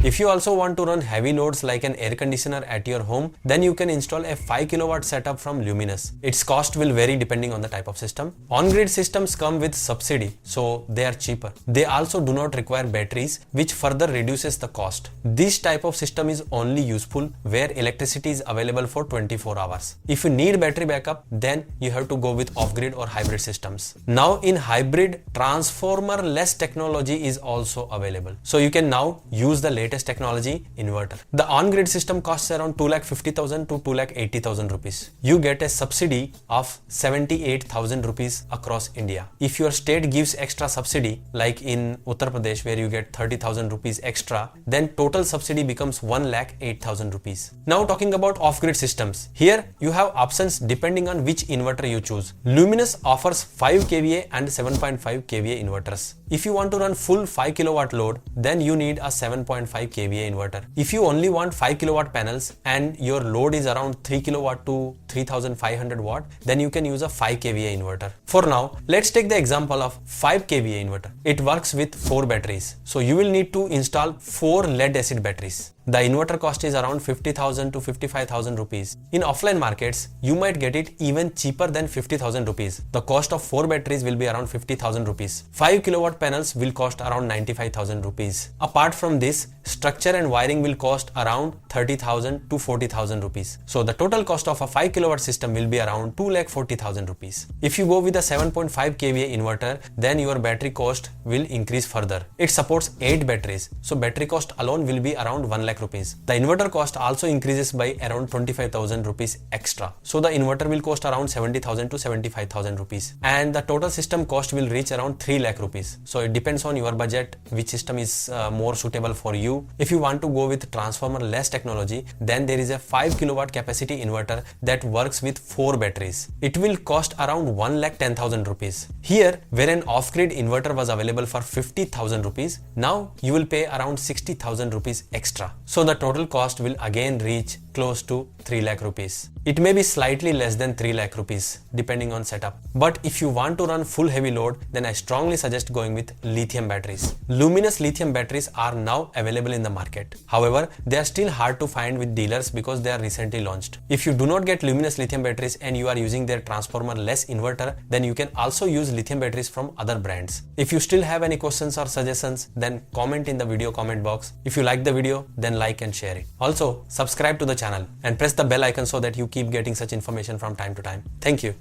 If you also want to run heavy loads like an air conditioner at your home, then you can install a 5 kilowatt setup from Luminous. Its cost will vary depending on the type of system. On-grid systems come with subsidy, so they are cheaper. They also do not require batteries, which further reduces the cost. This type of system is only useful where electricity is available for 24 hours. If you need battery backup, then you have to go with off-grid or hybrid systems. Now in hybrid, transformer-less technology is also available. So you can now use the latest technology, inverter. The on-grid system costs around 2,50,000 to 2,80,000 rupees. You get a subsidy of 78,000 rupees across India. If your state gives extra subsidy, like in Uttar Pradesh where you get 30,000 rupees extra, then total subsidy becomes 1,08,000 rupees. Now talking about off-grid systems. Here you have options depending on which inverter you choose. Luminous offers 5 kVA and 7.5 kVA inverters. If you want to run full 5 kilowatt load, then you need a 7.5 kVA inverter. If you only want 5 kilowatt panels and your load is around 3 kilowatt to 3500 watt, then you can use a 5 kVA inverter. For now, let's take the example of 5 kVA inverter. It works with 4 batteries. So you will need to install 4 lead acid batteries. The inverter cost is around 50,000 to 55,000 rupees. In offline markets, you might get it even cheaper than 50,000 rupees. The cost of 4 batteries will be around 50,000 rupees. 5 kilowatt panels will cost around 95,000 rupees. Apart from this, structure and wiring will cost around 30,000 to 40,000 rupees. So the total cost of a 5 kilowatt system will be around 2,40,000 rupees. If you go with a 7.5 kVA inverter, then your battery cost will increase further. It supports 8 batteries. So battery cost alone will be around 1 lakh rupees. The inverter cost also increases by around 25,000 rupees extra. So the inverter will cost around 70,000 to 75,000 rupees. And the total system cost will reach around 3 lakh rupees. So it depends on your budget, which system is more suitable for you. If you want to go with transformer less technology, then there is a 5 kilowatt capacity inverter that works with 4 batteries. It will cost around 1,10,000 rupees. Here, where an off-grid inverter was available for 50,000 rupees, now you will pay around 60,000 rupees extra. So the total cost will again reach close to 3 lakh rupees. It may be slightly less than 3 lakh rupees depending on setup. But if you want to run full heavy load, then I strongly suggest going with lithium batteries. Luminous lithium batteries are now available in the market. However, they are still hard to find with dealers because they are recently launched. If you do not get Luminous lithium batteries and you are using their transformer less inverter, then you can also use lithium batteries from other brands. If you still have any questions or suggestions, then comment in the video comment box. If you like the video, then like and share it. Also, subscribe to the channel and press the bell icon so that you keep getting such information from time to time. Thank you.